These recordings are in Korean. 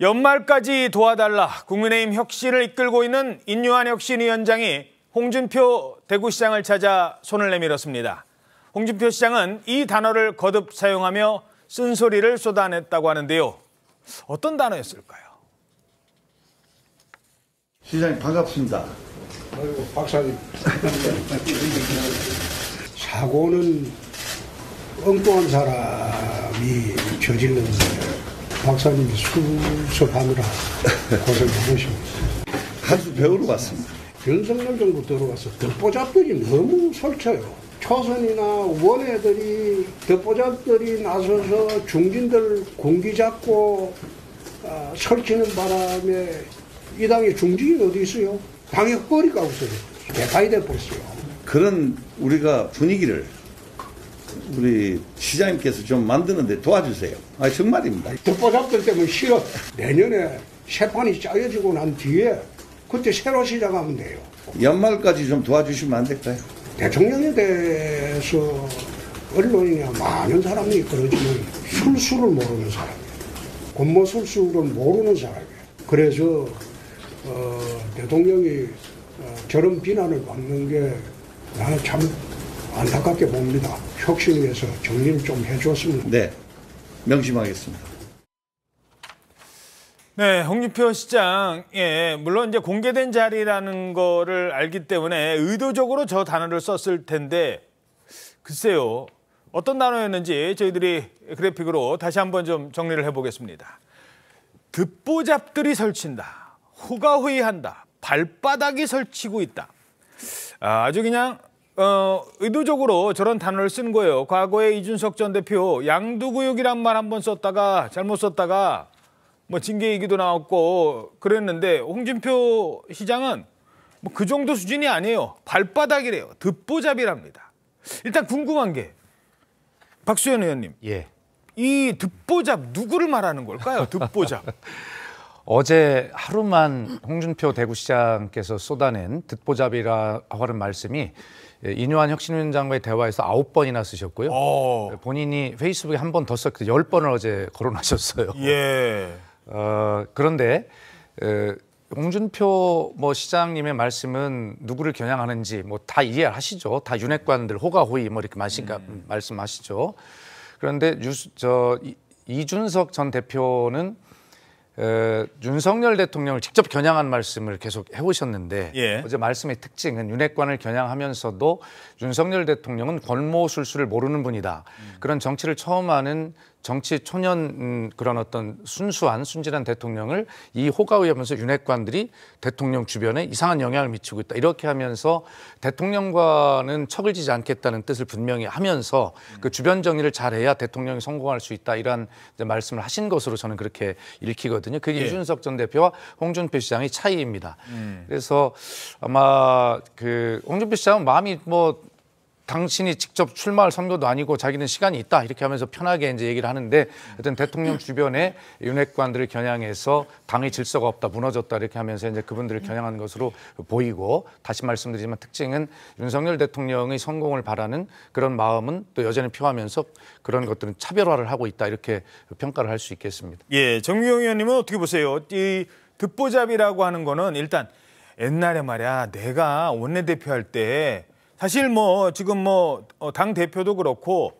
연말까지 도와달라 국민의힘 혁신을 이끌고 있는 인유한 혁신위원장이 홍준표 대구시장을 찾아 손을 내밀었습니다. 홍준표 시장은 이 단어를 거듭 사용하며 쓴소리를 쏟아냈다고 하는데요. 어떤 단어였을까요? 시장님 반갑습니다. 아이고, 박사님. 사고는 엉뚱한 사람이 저질렀는데 박사님이 수습하느라 고생 많으십니다. 한 수 배우러 왔습니다. 윤석열 정부 들어와서 덧보잡들이 너무 설쳐요. 초선이나 원외들이 덧보잡들이 나서서 중진들 군기 잡고 설치는 바람에 이 당에 중진이 어디 있어요? 당에 허리가 없어요. 대파이 돼버렸어요. 그런 우리가 분위기를 우리 시장님께서 좀 만드는데 도와주세요. 정말입니다. 덧보잡들 때문에 싫어. 내년에 새 판이 짜여지고 난 뒤에 그때 새로 시작하면 돼요. 연말까지 좀 도와주시면 안 될까요? 대통령에 대해서 언론이나 많은 사람이 그러지만 술수를 모르는 사람이에요. 권모 술수를 모르는 사람이에요. 그래서 대통령이 저런 비난을 받는 게 나는 참 안타깝게 봅니다. 혁신위에서 정리를 좀 해줬으면. 네, 명심하겠습니다. 네, 홍준표 시장, 물론 이제 공개된 자리라는 거를 알기 때문에 의도적으로 저 단어를 썼을 텐데, 글쎄요, 어떤 단어였는지 저희들이 그래픽으로 다시 한번 좀 정리를 해보겠습니다. 듣보잡들이 설친다, 호가호위한다, 발바닥이 설치고 있다. 아주 그냥 의도적으로 저런 단어를 쓴 거예요. 과거에 이준석 전 대표 양두구육이란 말 한번 썼다가 잘못 썼다가 뭐 징계 얘기도 나왔고 그랬는데 홍준표 시장은 뭐 그 정도 수준이 아니에요. 발바닥이래요. 듣보잡이랍니다. 일단 궁금한 게 박수현 의원님. 예. 이 듣보잡 누구를 말하는 걸까요? 듣보잡. 어제 하루만 홍준표 대구시장께서 쏟아낸 듣보잡이라고 하는 말씀이 인유한 혁신위원장과의 대화에서 9번이나 쓰셨고요. 본인이 페이스북에 한 번 더 썼고 10번을 어제 거론하셨어요. 예. 그런데 홍준표 시장님의 말씀은 누구를 겨냥하는지 다 이해하시죠. 다 윤핵관들 호가호위 이렇게 말씀하시죠. 그런데 이준석 전 대표는 윤석열 대통령을 직접 겨냥한 말씀을 계속 해오셨는데 어제 말씀의 특징은 윤핵관을 겨냥하면서도 윤석열 대통령은 권모술수를 모르는 분이다. 그런 정치를 처음 하는 정치 초년 그런 어떤 순수한 순진한 대통령을 이 호가호위하면서 윤핵관들이 대통령 주변에 이상한 영향을 미치고 있다. 이렇게 하면서 대통령과는 척을 지지 않겠다는 뜻을 분명히 하면서 그 주변 정리를 잘해야 대통령이 성공할 수 있다. 이런 말씀을 하신 것으로 저는 그렇게 읽히거든요. 그게 이준석 전 대표와 홍준표 시장의 차이입니다. 그래서 아마 그 홍준표 시장은 마음이 당신이 직접 출마할 선거도 아니고 자기는 시간이 있다 이렇게 하면서 편하게 이제 얘기를 하는데 어떤 대통령 주변에 윤핵관들을 겨냥해서 당의 질서가 없다 무너졌다 이렇게 하면서 이제 그분들을 겨냥한 것으로 보이고 다시 말씀드리지만 특징은 윤석열 대통령의 성공을 바라는 그런 마음은 또 여전히 표하면서 그런 것들은 차별화를 하고 있다 이렇게 평가를 할 수 있겠습니다. 예, 정미경 의원님은 어떻게 보세요? 이 듣보잡이라고 하는 거는 일단 옛날에 말이야 내가 원내대표 할 때 사실 지금 당 대표도 그렇고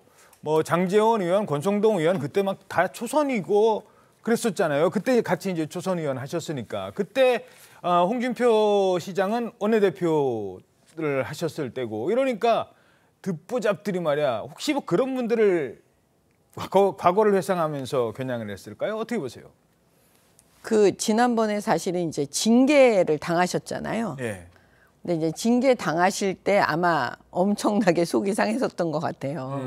장제원 의원, 권성동 의원 그때 막 다 초선이고 그랬었잖아요. 그때 같이 이제 초선 의원 하셨으니까 그때 홍준표 시장은 원내대표를 하셨을 때고 이러니까 듣보잡들이 말이야 혹시 그런 분들을 과거를 회상하면서 겨냥을 했을까요? 어떻게 보세요? 지난번에 사실은 이제 징계를 당하셨잖아요. 예. 근데 이제 징계 당하실 때 아마 엄청나게 속이 상했었던 것 같아요.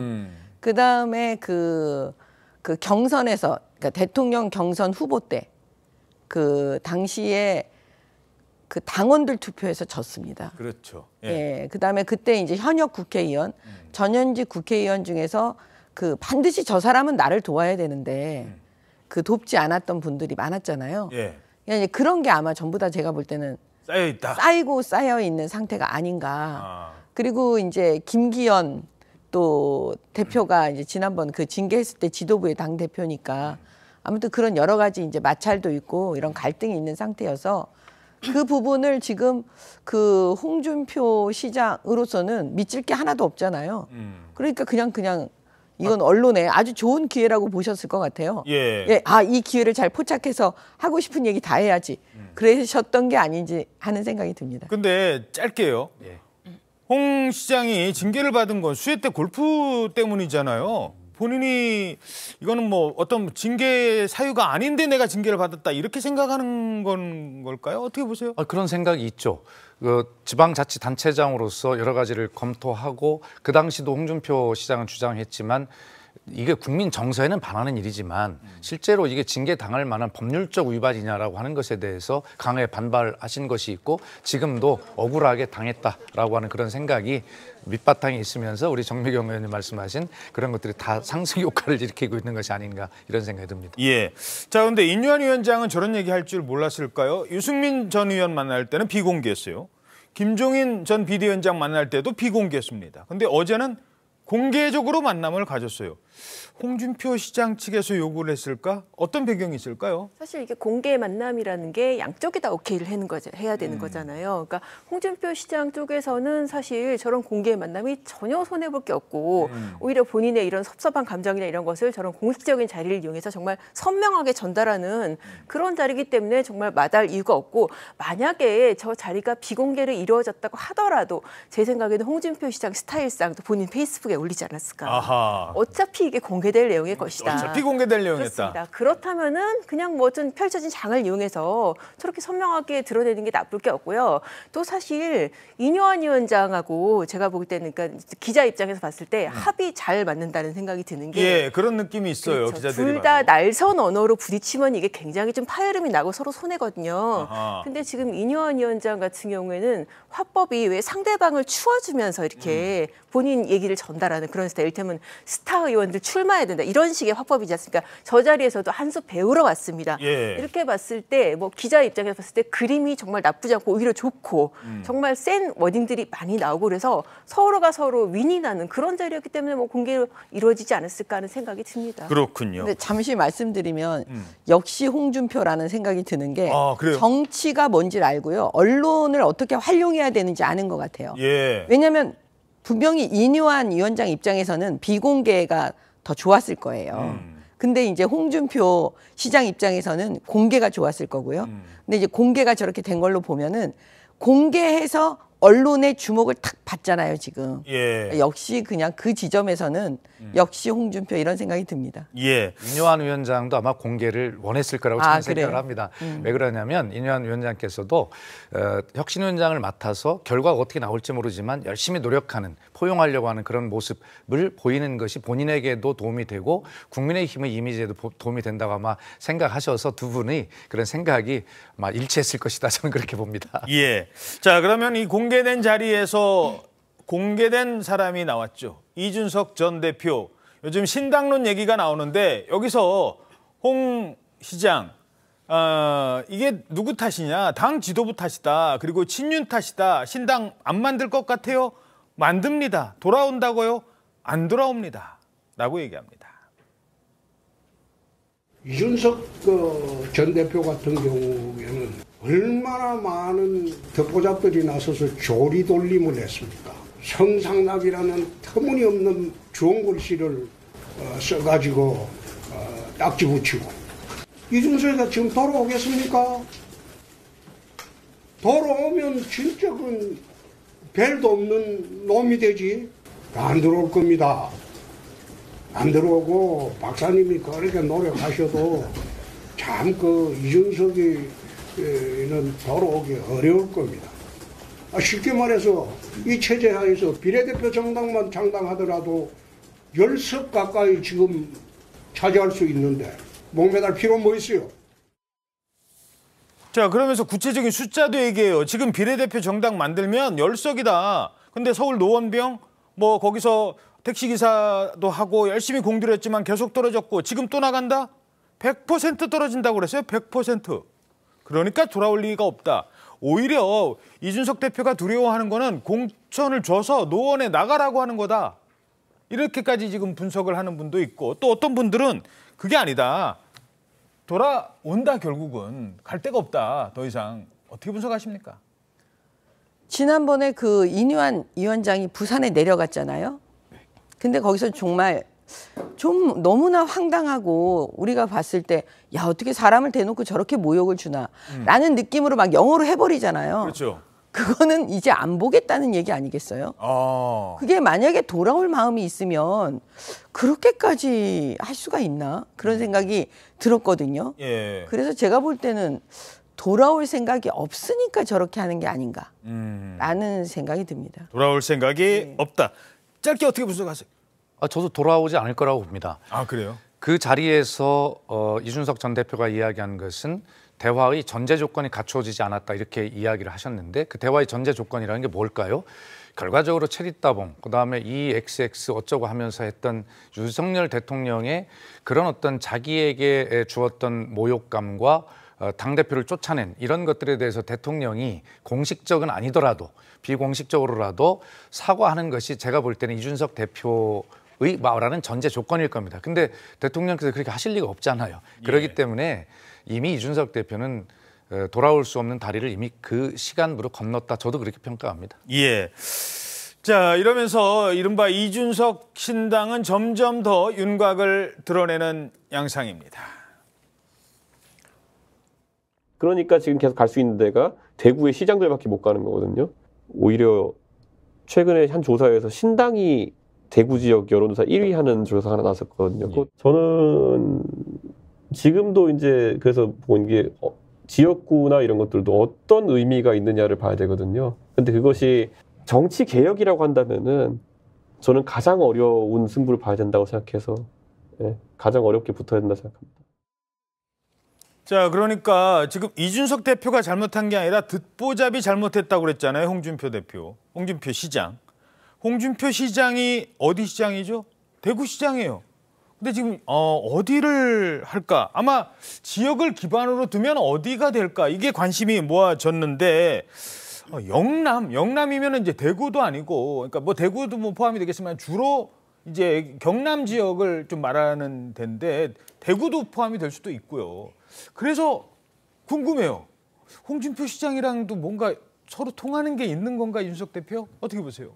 그 다음에 그 경선에서, 그러니까 대통령 경선 후보 때 그 당시에 그 당원들 투표에서 졌습니다. 그렇죠. 예. 그 다음에 그때 이제 현역 국회의원, 전현직 국회의원 중에서 반드시 저 사람은 나를 도와야 되는데 돕지 않았던 분들이 많았잖아요. 예. 그러니까 그런 게 아마 전부 다 제가 볼 때는 쌓이고 쌓여 있는 상태가 아닌가. 그리고 이제 김기현 또 대표가 이제 지난번 징계했을 때 지도부의 당 대표니까 아무튼 그런 여러 가지 이제 마찰도 있고 이런 갈등이 있는 상태여서 그 부분을 지금 그 홍준표 시장으로서는 믿을 게 하나도 없잖아요. 그러니까 그냥 이건 언론에 아주 좋은 기회라고 보셨을 것 같아요. 예. 이 기회를 잘 포착해서 하고 싶은 얘기 다 해야지. 그러셨던 게 아닌지 하는 생각이 듭니다. 근데 짧게요. 예. 홍 시장이 징계를 받은 건 수혜태 골프 때문이잖아요. 본인이 이거는 뭐 어떤 징계 사유가 아닌데 내가 징계를 받았다 이렇게 생각하는 걸까요? 어떻게 보세요? 그런 생각이 있죠. 지방자치단체장으로서 여러 가지를 검토하고 그 당시도 홍준표 시장은 주장했지만 이게 국민 정서에는 반하는 일이지만 실제로 이게 징계당할 만한 법률적 위반이냐라고 하는 것에 대해서 강하게 반발하신 것이 있고 지금도 억울하게 당했다라고 하는 그런 생각이 밑바탕에 있으면서 우리 정미경 의원님 말씀하신 그런 것들이 다 상승 효과를 일으키고 있는 것이 아닌가 이런 생각이 듭니다. 예. 자, 그런데 인유한 위원장은 저런 얘기 할 줄 몰랐을까요? 유승민 전 의원 만날 때는 비공개했어요. 김종인 전 비대위원장 만날 때도 비공개했습니다. 근데 어제는 공개적으로 만남을 가졌어요. 홍준표 시장 측에서 요구를 했을까? 어떤 배경이 있을까요? 사실 이게 공개 만남이라는 게 양쪽이 다 오케이를 해야 되는 거잖아요. 그러니까 홍준표 시장 쪽에서는 사실 저런 공개 만남이 전혀 손해볼 게 없고 오히려 본인의 이런 섭섭한 감정이나 이런 것을 저런 공식적인 자리를 이용해서 정말 선명하게 전달하는 그런 자리이기 때문에 정말 마다할 이유가 없고 만약에 저 자리가 비공개로 이루어졌다고 하더라도 제 생각에는 홍준표 시장 스타일상 또 본인 페이스북에 올리지 않았을까. 아하. 어차피 이게 공개될 내용의 것이다. 어차피 공개될 내용이었다. 그렇습니다. 그렇다면은 그냥 뭐 좀 펼쳐진 장을 이용해서 저렇게 선명하게 드러내는 게 나쁠 게 없고요. 또 사실 인유한 위원장하고 제가 보기 때는 그러니까 기자 입장에서 봤을 때 합이 잘 맞는다는 생각이 드는 게 예, 그런 느낌이 있어요. 그렇죠. 기자들이 둘 다 봐도. 날선 언어로 부딪히면 이게 굉장히 좀 파열음이 나고 서로 손해거든요. 아하. 근데 지금 인유한 위원장 같은 경우에는 화법이 왜 상대방을 추워주면서 이렇게 본인 얘기를 전달하는 그런 스타일. 이를테면 스타 의원들 출마해야 된다. 이런 식의 화법이지 않습니까? 저 자리에서도 한 수 배우러 왔습니다. 예. 이렇게 봤을 때 뭐 기자 입장에서 봤을 때 그림이 정말 나쁘지 않고 오히려 좋고 정말 센 워딩들이 많이 나오고 그래서 서로가 서로 윈이 나는 그런 자리였기 때문에 뭐 공개로 이루어지지 않았을까 하는 생각이 듭니다. 그렇군요. 근데 잠시 말씀드리면 역시 홍준표라는 생각이 드는 게 그래요? 정치가 뭔지를 알고요. 언론을 어떻게 활용해야 되는지 아는 것 같아요. 예. 왜냐하면 분명히 인유한 위원장 입장에서는 비공개가 더 좋았을 거예요. 근데 이제 홍준표 시장 입장에서는 공개가 좋았을 거고요. 근데 이제 공개가 저렇게 된 걸로 보면은 공개해서 언론의 주목을 탁 받잖아요, 지금. 예. 역시 그냥 그 지점에서는 역시 홍준표 이런 생각이 듭니다. 예. 인유한 위원장도 아마 공개를 원했을 거라고 저는 생각을 합니다. 왜 그러냐면 인유한 위원장께서도 혁신위원장을 맡아서 결과가 어떻게 나올지 모르지만 열심히 노력하는 포용하려고 하는 그런 모습을 보이는 것이 본인에게도 도움이 되고 국민의힘의 이미지에도 도움이 된다고 아마 생각하셔서 두 분이 그런 생각이 아마 일치했을 것이다. 저는 그렇게 봅니다. 예. 자, 그러면 이 공개된 자리에서 공개된 사람이 나왔죠. 이준석 전 대표. 요즘 신당론 얘기가 나오는데 여기서 홍 시장 이게 누구 탓이냐? 당 지도부 탓이다. 그리고 친윤 탓이다. 신당 안 만들 것 같아요? 만듭니다. 돌아온다고요? 안 돌아옵니다. 라고 얘기합니다. 이준석 전 대표 같은 경우에는 얼마나 많은 듣보잡들이 나서서 조리돌림을 했습니까? 성상납이라는 터무니없는 좋은 글씨를 써가지고 딱지 붙이고 이준석이가 지금 돌아오겠습니까? 돌아오면 진짜 그 별도 없는 놈이 되지. 안 들어올 겁니다. 안 들어오고 박사님이 그렇게 노력하셔도 참 이준석이는 돌아오기 어려울 겁니다. 쉽게 말해서 이 체제 하에서 비례대표 정당만 창당하더라도 10석 가까이 지금 차지할 수 있는데 목매달 필요 뭐 있어요? 자, 그러면서 구체적인 숫자도 얘기해요. 지금 비례대표 정당 만들면 10석이다. 근데 서울 노원병 뭐 거기서 택시기사도 하고 열심히 공들여 했지만 계속 떨어졌고 지금 또 나간다? 100% 떨어진다고 그랬어요. 100%. 그러니까 돌아올 리가 없다. 오히려 이준석 대표가 두려워하는 거는 공천을 줘서 노원에 나가라고 하는 거다. 이렇게까지 지금 분석을 하는 분도 있고 또 어떤 분들은 그게 아니다. 돌아온다 결국은 갈 데가 없다 더 이상 어떻게 분석하십니까? 지난번에 그 이뉴한 위원장이 부산에 내려갔잖아요. 근데 거기서 정말 좀 너무나 황당하고 우리가 봤을 때 야 어떻게 사람을 대놓고 저렇게 모욕을 주나 라는 느낌으로 막 영어로 해버리잖아요. 그렇죠. 그거는 이제 안 보겠다는 얘기 아니겠어요? 그게 만약에 돌아올 마음이 있으면 그렇게까지 할 수가 있나? 그런 생각이 들었거든요. 예. 그래서 제가 볼 때는 돌아올 생각이 없으니까 저렇게 하는 게 아닌가 라는 생각이 듭니다. 돌아올 생각이 없다. 짧게 어떻게 분석하세요? 저도 돌아오지 않을 거라고 봅니다. 아 그래요? 그 자리에서 이준석 전 대표가 이야기한 것은 대화의 전제 조건이 갖추어지지 않았다 이렇게 이야기를 하셨는데 그 대화의 전제 조건이라는 게 뭘까요? 결과적으로 체리따봉, 그다음에 EXX 어쩌고 하면서 했던 윤석열 대통령의 그런 어떤 자기에게 주었던 모욕감과 당대표를 쫓아낸 이런 것들에 대해서 대통령이 공식적은 아니더라도 비공식적으로라도 사과하는 것이 제가 볼 때는 이준석 대표의 말하는 전제 조건일 겁니다. 근데 대통령께서 그렇게 하실 리가 없잖아요. 그렇기 때문에 이미 이준석 대표는 돌아올 수 없는 다리를 이미 그 시간으로 건넜다. 저도 그렇게 평가합니다. 예. 자, 이러면서 이른바 이준석 신당은 점점 더 윤곽을 드러내는 양상입니다. 그러니까 지금 계속 갈 수 있는 데가 대구의 시장들밖에 못 가는 거거든요. 오히려 최근에 한 조사에서 신당이 대구 지역 여론조사 1위 하는 조사가 하나 나왔었거든요. 저는 지금도 이제 그래서 본 게 지역구나 이런 것들도 어떤 의미가 있느냐를 봐야 되거든요. 근데 그것이 정치 개혁이라고 한다면은 저는 가장 어려운 승부를 봐야 된다고 생각해서 가장 어렵게 붙어야 된다고 생각합니다. 자, 그러니까 지금 이준석 대표가 잘못한 게 아니라 듣보잡이 잘못했다고 그랬잖아요. 홍준표 대표, 홍준표 시장. 홍준표 시장이 어디 시장이죠? 대구시장이에요. 근데 지금 어디를 할까? 아마 지역을 기반으로 두면 어디가 될까? 이게 관심이 모아졌는데 영남이면 이제 대구도 아니고, 그러니까 뭐 대구도 뭐 포함이 되겠지만 주로 이제 경남 지역을 좀 말하는 데인데 대구도 포함이 될 수도 있고요. 그래서 궁금해요. 홍준표 시장이랑도 뭔가 서로 통하는 게 있는 건가, 이준석 대표? 어떻게 보세요?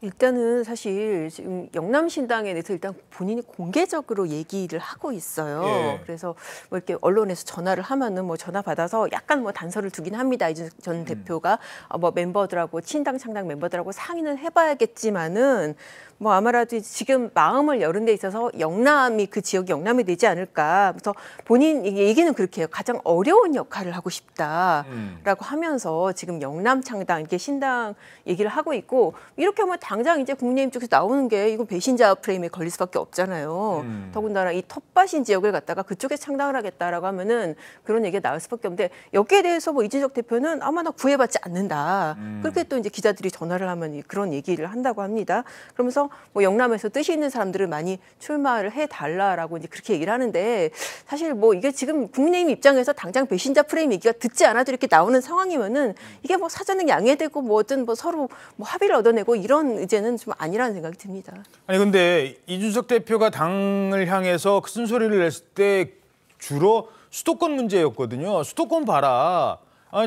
일단은 사실 지금 영남신당에 대해서 일단 본인이 공개적으로 얘기를 하고 있어요. 예. 그래서 뭐 이렇게 언론에서 전화를 하면은 뭐 전화 받아서 약간 뭐 단서를 두긴 합니다. 이준석 전 대표가 뭐 멤버들하고 친당 창당 멤버들하고 상의는 해봐야겠지만은 뭐 아마라도 지금 마음을 여는 데 있어서 영남이 그 지역이 영남이 되지 않을까. 그래서 본인 얘기는 그렇게 해요. 가장 어려운 역할을 하고 싶다라고 하면서 지금 영남 창당 이렇게 신당 얘기를 하고 있고, 이렇게 하면 당장 이제 국민의힘 쪽에서 나오는 게 이거 배신자 프레임에 걸릴 수밖에 없잖아요. 더군다나 이 텃밭인 지역을 갖다가 그쪽에 창당을 하겠다라고 하면은 그런 얘기가 나올 수밖에 없는데, 여기에 대해서 뭐 이준석 대표는 아마 나 구애받지 않는다. 그렇게 또 이제 기자들이 전화를 하면 그런 얘기를 한다고 합니다. 그러면서 뭐 영남에서 뜻이 있는 사람들을 많이 출마를 해달라라고 이제 그렇게 얘기를 하는데, 사실 뭐 이게 지금 국민의힘 입장에서 당장 배신자 프레임 얘기가 듣지 않아도 이렇게 나오는 상황이면은 이게 뭐 사전에 양해되고 뭐든 뭐 서로 뭐 합의를 얻어내고 이런 의제는 좀 아니라는 생각이 듭니다. 아니 근데 이준석 대표가 당을 향해서 큰 소리를 냈을 때 주로 수도권 문제였거든요. 수도권 봐라.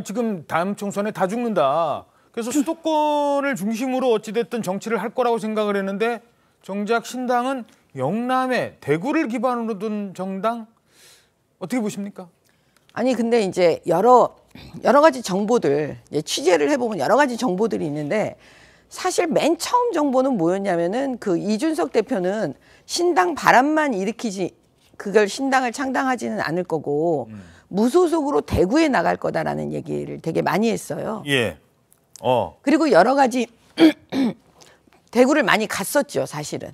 지금 다음 총선에 다 죽는다. 그래서 수도권을 중심으로 어찌됐든 정치를 할 거라고 생각을 했는데, 정작 신당은 영남에 대구를 기반으로 둔 정당, 어떻게 보십니까? 아니 근데 이제 여러 가지 정보들, 취재를 해보면 여러 가지 정보들이 있는데, 사실 맨 처음 정보는 뭐였냐면은 그 이준석 대표는 신당 바람만 일으키지 그걸 신당을 창당하지는 않을 거고 무소속으로 대구에 나갈 거다라는 얘기를 되게 많이 했어요. 예. 그리고 여러 가지 대구를 많이 갔었죠, 사실은.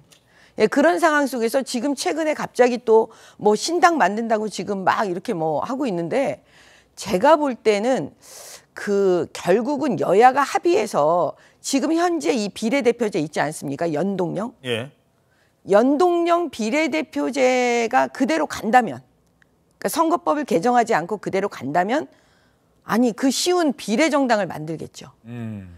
예, 그런 상황 속에서 지금 최근에 갑자기 또 뭐 신당 만든다고 지금 막 이렇게 뭐 하고 있는데, 제가 볼 때는 그 결국은 여야가 합의해서 지금 현재 이 비례대표제 있지 않습니까? 연동형. 예. 연동형 비례대표제가 그대로 간다면, 그러니까 선거법을 개정하지 않고 그대로 간다면 아니 그 쉬운 비례정당을 만들겠죠.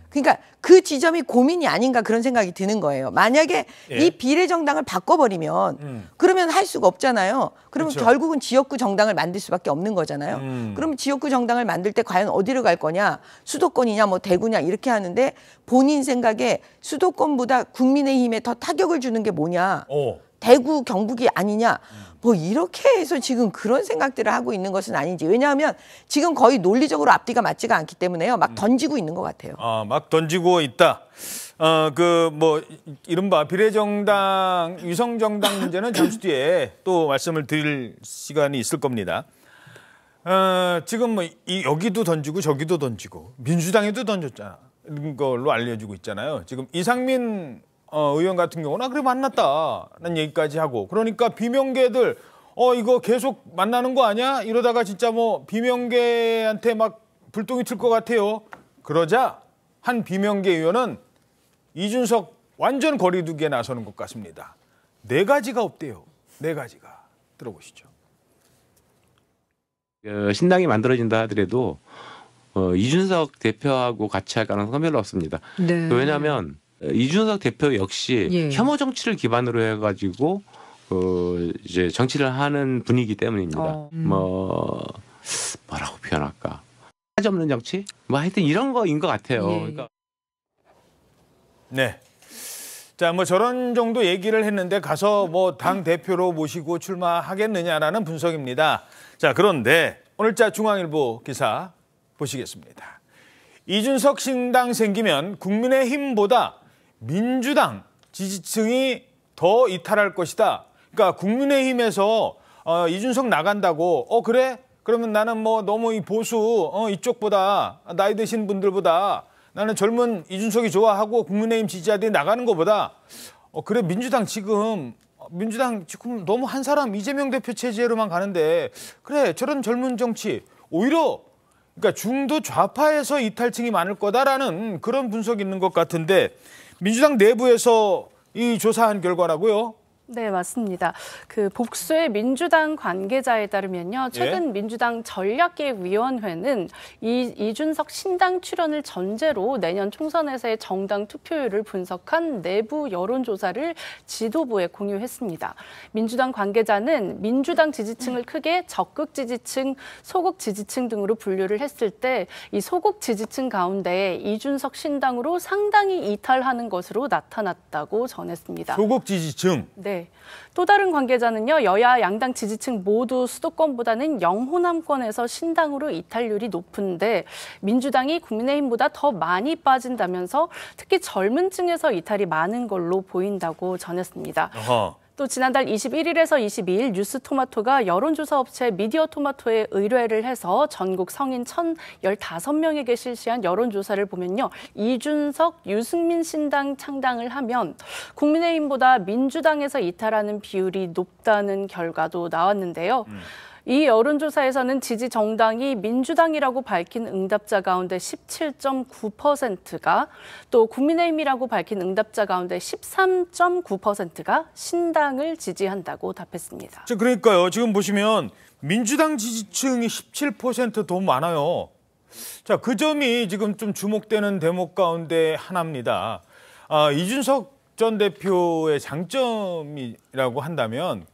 그러니까 그 지점이 고민이 아닌가 그런 생각이 드는 거예요. 만약에 예. 이 비례정당을 바꿔버리면 그러면 할 수가 없잖아요. 그러면 그렇죠. 결국은 지역구 정당을 만들 수밖에 없는 거잖아요. 그럼 지역구 정당을 만들 때 과연 어디로 갈 거냐, 수도권이냐 뭐 대구냐 이렇게 하는데 본인 생각에 수도권보다 국민의힘에 더 타격을 주는 게 뭐냐, 대구 경북이 아니냐, 뭐 이렇게 해서 지금 그런 생각들을 하고 있는 것은 아닌지. 왜냐하면 지금 거의 논리적으로 앞뒤가 맞지가 않기 때문에요. 막 던지고 있는 것 같아요. 막 던지고 있다. 그 뭐 이른바 비례정당, 위성정당 문제는 잠시 뒤에 또 말씀을 드릴 시간이 있을 겁니다. 지금 뭐 여기도 던지고 저기도 던지고 민주당에도 던졌잖아. 이런 걸로 알려지고 있잖아요. 지금 이상민 의원 같은 경우는 그래 만났다는 얘기까지 하고, 그러니까 비명계들 이거 계속 만나는 거 아니야? 이러다가 진짜 뭐 비명계한테 막 불똥이 튈 것 같아요. 그러자 한 비명계 의원은 이준석 완전 거리두기에 나서는 것 같습니다. 4가지가 없대요. 4가지가. 들어보시죠. 신당이 만들어진다 하더라도 이준석 대표하고 같이 할 가능성은 별로 없습니다. 네. 왜냐하면 이준석 대표 역시 예. 혐오 정치를 기반으로 해가지고 이제 정치를 하는 분이기 때문입니다. 뭐라고 표현할까? 하지 없는 정치? 뭐 하여튼 이런 거인 것 같아요. 예. 그러니까 네. 자, 뭐 저런 정도 얘기를 했는데 가서 뭐 당 대표로 모시고 출마하겠느냐라는 분석입니다. 자, 그런데 오늘자 중앙일보 기사 보시겠습니다. 이준석 신당 생기면 국민의힘보다 민주당 지지층이 더 이탈할 것이다. 그러니까 국민의힘에서 이준석 나간다고 그래? 그러면 나는 뭐 너무 이 보수 이쪽보다 나이 드신 분들보다 나는 젊은 이준석이 좋아하고 국민의힘 지지자들이 나가는 것보다 그래 민주당 지금 너무 한 사람 이재명 대표 체제로만 가는데 그래 저런 젊은 정치 오히려 그러니까 중도 좌파에서 이탈층이 많을 거다라는 그런 분석이 있는 것 같은데 민주당 내부에서 이 조사한 결과라고요? 네, 맞습니다. 그 복수의 민주당 관계자에 따르면요. 최근 민주당 전략기획위원회는 이준석 신당 출연을 전제로 내년 총선에서의 정당 투표율을 분석한 내부 여론조사를 지도부에 공유했습니다. 민주당 관계자는 민주당 지지층을 크게 적극 지지층, 소극 지지층 등으로 분류를 했을 때 이 소극 지지층 가운데 이준석 신당으로 상당히 이탈하는 것으로 나타났다고 전했습니다. 소극 지지층. 네. 또 다른 관계자는요. 여야 양당 지지층 모두 수도권보다는 영호남권에서 신당으로 이탈률이 높은데 민주당이 국민의힘보다 더 많이 빠진다면서 특히 젊은 층에서 이탈이 많은 걸로 보인다고 전했습니다. 또 지난달 21일에서 22일 뉴스토마토가 여론조사 업체 미디어토마토에 의뢰를 해서 전국 성인 1,015명에게 실시한 여론조사를 보면요. 이준석, 유승민 신당 창당을 하면 국민의힘보다 민주당에서 이탈하는 비율이 높다는 결과도 나왔는데요. 이 여론조사에서는 지지 정당이 민주당이라고 밝힌 응답자 가운데 17.9%가 또 국민의힘이라고 밝힌 응답자 가운데 13.9%가 신당을 지지한다고 답했습니다. 그러니까요. 지금 보시면 민주당 지지층이 17% 더 많아요. 자, 그 점이 지금 좀 주목되는 대목 가운데 하나입니다. 이준석 전 대표의 장점이라고 한다면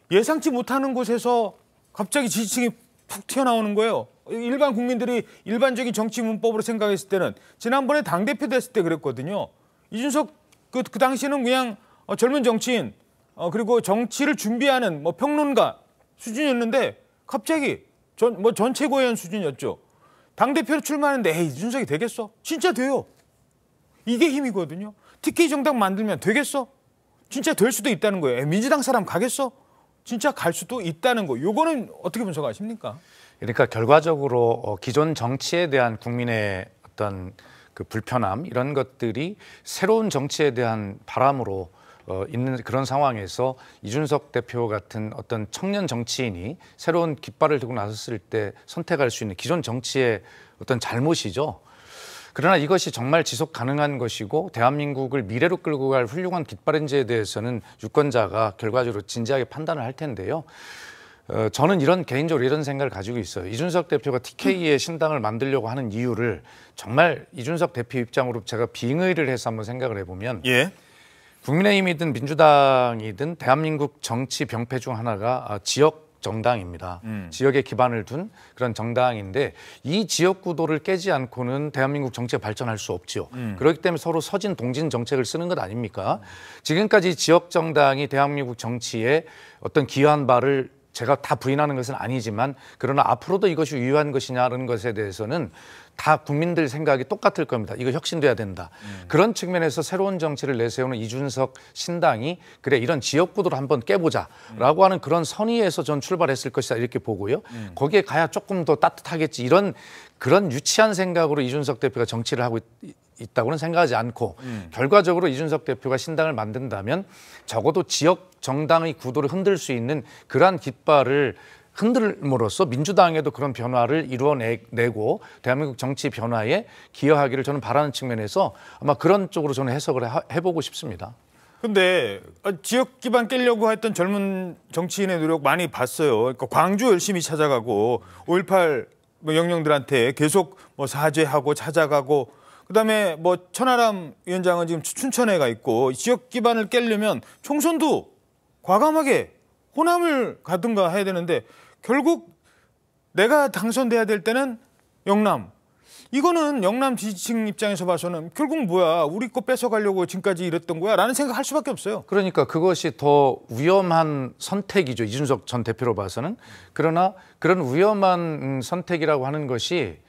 예상치 못하는 곳에서 갑자기 지지층이 푹 튀어나오는 거예요. 일반 국민들이 일반적인 정치 문법으로 생각했을 때는 지난번에 당대표 됐을 때 그랬거든요. 이준석 그 당시는 그냥 젊은 정치인 그리고 정치를 준비하는 뭐 평론가 수준이었는데 갑자기 전 최고위원 수준이었죠. 당대표로 출마하는데 이준석이 되겠어? 진짜 돼요. 이게 힘이거든요. TK 정당 만들면 되겠어? 진짜 될 수도 있다는 거예요. 민주당 사람 가겠어? 진짜 갈 수도 있다는 거. 요거는 어떻게 분석하십니까? 그러니까 결과적으로 기존 정치에 대한 국민의 어떤 그 불편함 이런 것들이 새로운 정치에 대한 바람으로 있는 그런 상황에서 이준석 대표 같은 어떤 청년 정치인이 새로운 깃발을 들고 나섰을 때 선택할 수 있는 기존 정치의 어떤 잘못이죠. 그러나 이것이 정말 지속 가능한 것이고 대한민국을 미래로 끌고 갈 훌륭한 깃발인지에 대해서는 유권자가 결과적으로 진지하게 판단을 할 텐데요. 저는 개인적으로 이런 생각을 가지고 있어요. 이준석 대표가 TK의 신당을 만들려고 하는 이유를 정말 이준석 대표 입장으로 제가 빙의를 해서 한번 생각을 해보면 예. 국민의힘이든 민주당이든 대한민국 정치 병폐 중 하나가 지역 정당입니다. 지역에 기반을 둔 그런 정당인데 이 지역 구도를 깨지 않고는 대한민국 정치가 발전할 수 없죠. 그렇기 때문에 서로 서진 동진 정책을 쓰는 것 아닙니까? 지금까지 지역 정당이 대한민국 정치에 어떤 기여한 바를 제가 다 부인하는 것은 아니지만 그러나 앞으로도 이것이 유효한 것이냐는 것에 대해서는 다 국민들 생각이 똑같을 겁니다. 이거 혁신돼야 된다. 그런 측면에서 새로운 정치를 내세우는 이준석 신당이 그래 이런 지역구도를 한번 깨보자라고 하는 그런 선의에서 전 출발했을 것이다 이렇게 보고요. 거기에 가야 조금 더 따뜻하겠지 그런 유치한 생각으로 이준석 대표가 정치를 하고 있다고는 생각하지 않고 결과적으로 이준석 대표가 신당을 만든다면 적어도 지역 정당의 구도를 흔들 수 있는 그러한 깃발을 흔들므로써 민주당에도 그런 변화를 이루어내고 대한민국 정치 변화에 기여하기를 저는 바라는 측면에서 아마 그런 쪽으로 저는 해석을 해보고 싶습니다. 근데 지역 기반 깨려고 했던 젊은 정치인의 노력 많이 봤어요. 그러니까 광주 열심히 찾아가고 5.18 영령들한테 계속 사죄하고 찾아가고 그다음에 천하람 위원장은 지금 춘천에 가 있고 지역 기반을 깨려면 총선도 과감하게 호남을 가든가 해야 되는데 결국 내가 당선돼야 될 때는 영남. 이거는 영남 지지층 입장에서 봐서는 결국 뭐야 우리 거 뺏어가려고 지금까지 이랬던 거야 라는 생각할 수밖에 없어요. 그러니까 그것이 더 위험한 선택이죠. 이준석 전 대표로 봐서는. 그러나 그런 위험한 선택이라고 하는 것이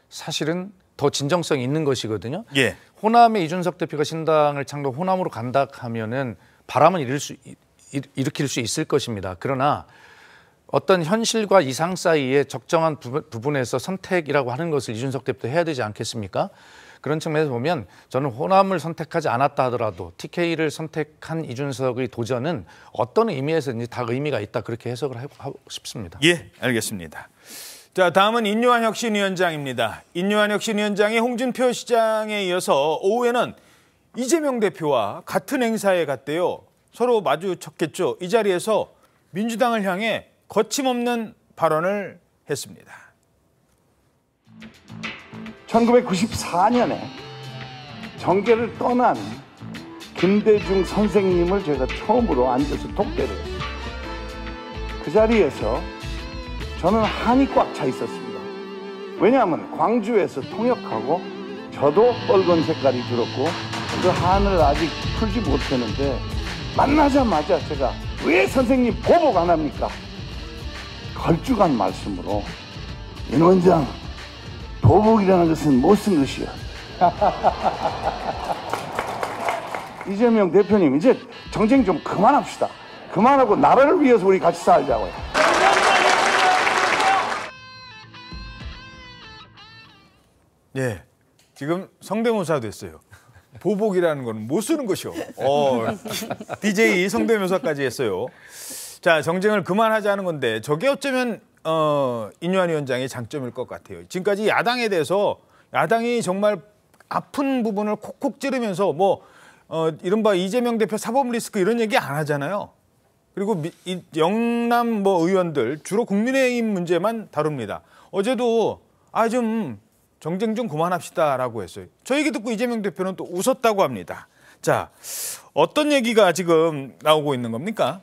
사실은 더 진정성이 있는 것이거든요. 예. 호남의 이준석 대표가 신당을 창당 호남으로 간다 하면은 바람은 일으킬 수 있을 것입니다. 그러나 어떤 현실과 이상 사이에 적정한 부분에서 선택이라고 하는 것을 이준석 대표도 해야 되지 않겠습니까? 그런 측면에서 보면 저는 호남을 선택하지 않았다 하더라도 TK를 선택한 이준석의 도전은 어떤 의미에서든지 다 의미가 있다 그렇게 해석을 하고 싶습니다. 예, 알겠습니다. 자, 다음은 인요한 혁신위원장입니다. 인요한 혁신위원장이 홍준표 시장에 이어서 오후에는 이재명 대표와 같은 행사에 갔대요. 서로 마주쳤겠죠. 이 자리에서 민주당을 향해 거침없는 발언을 했습니다. 1994년에 정계를 떠난 김대중 선생님을 제가 처음으로 앉아서 독대를 했어요. 그 자리에서 저는 한이 꽉 차 있었습니다. 왜냐하면 광주에서 통역하고 저도 빨간 색깔이 들었고 그 한을 아직 풀지 못했는데 만나자마자 제가 왜 선생님 보복 안 합니까? 걸쭉한 말씀으로 인 원장 보복이라는 것은 못 쓴 것이야. 이재명 대표님 이제 정쟁 좀 그만합시다. 그만하고 나라를 위해서 우리 같이 살자고요. 예, 지금 성대모사 됐어요. 보복이라는 건 못 쓰는 것이요. DJ 성대모사까지 했어요. 자, 정쟁을 그만하자는 건데 저게 어쩌면 인요한 위원장의 장점일 것 같아요. 지금까지 야당에 대해서 야당이 정말 아픈 부분을 콕콕 찌르면서 이른바 이재명 대표 사법 리스크 이런 얘기 안 하잖아요. 그리고 영남 의원들 주로 국민의힘 문제만 다룹니다. 어제도 좀 정쟁 좀 그만합시다라고 했어요. 저 얘기 듣고 이재명 대표는 또 웃었다고 합니다. 자, 어떤 얘기가 지금 나오고 있는 겁니까?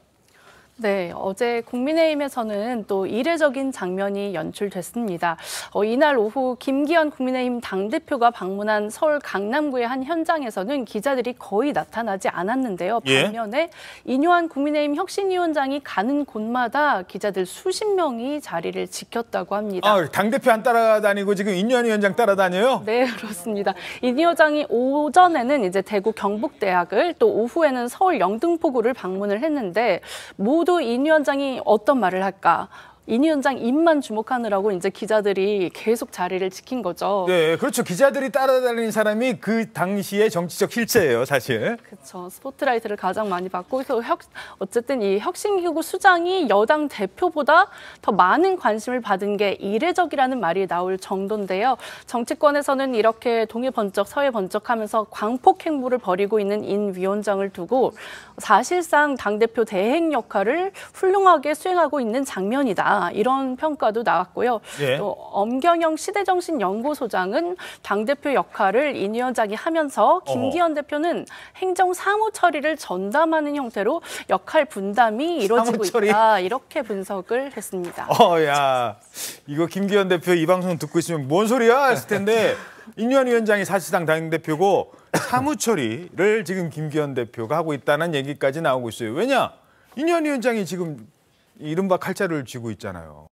네, 어제 국민의힘에서는 또 이례적인 장면이 연출됐습니다. 이날 오후 김기현 국민의힘 당대표가 방문한 서울 강남구의 한 현장에서는 기자들이 거의 나타나지 않았는데요. 반면에 인요한 국민의힘 혁신위원장이 가는 곳마다 기자들 수십 명이 자리를 지켰다고 합니다. 당대표 안 따라다니고 지금 인요한 위원장 따라다녀요? 네, 그렇습니다. 인 위원장이 오전에는 이제 대구 경북대학을 또 오후에는 서울 영등포구를 방문을 했는데 모두 인 위원장이 어떤 말을 할까? 인 위원장 입만 주목하느라고 이제 기자들이 계속 자리를 지킨 거죠. 네, 그렇죠. 기자들이 따라다니는 사람이 그 당시의 정치적 실체예요, 사실. 그렇죠. 스포트라이트를 가장 많이 받고 그래서 어쨌든 이 혁신기구 수장이 여당 대표보다 더 많은 관심을 받은 게 이례적이라는 말이 나올 정도인데요. 정치권에서는 이렇게 동해 번쩍 서해 번쩍하면서 광폭 행보를 벌이고 있는 인 위원장을 두고 사실상 당대표 대행 역할을 훌륭하게 수행하고 있는 장면이다. 이런 평가도 나왔고요. 예. 또 엄경영 시대정신연구소장은 당대표 역할을 인 위원장이 하면서 김기현 대표는 행정 사무 처리를 전담하는 형태로 역할 분담이 이루어지고 사무처리? 있다. 이렇게 분석을 했습니다. 야, 이거 김기현 대표 이 방송 듣고 있으면 뭔 소리야 했을 텐데 인유한 위원장이 사실상 당대표고 사무처리를 지금 김기현 대표가 하고 있다는 얘기까지 나오고 있어요. 왜냐? 인유한 위원장이 지금 이른바 칼자루를 쥐고 있잖아요.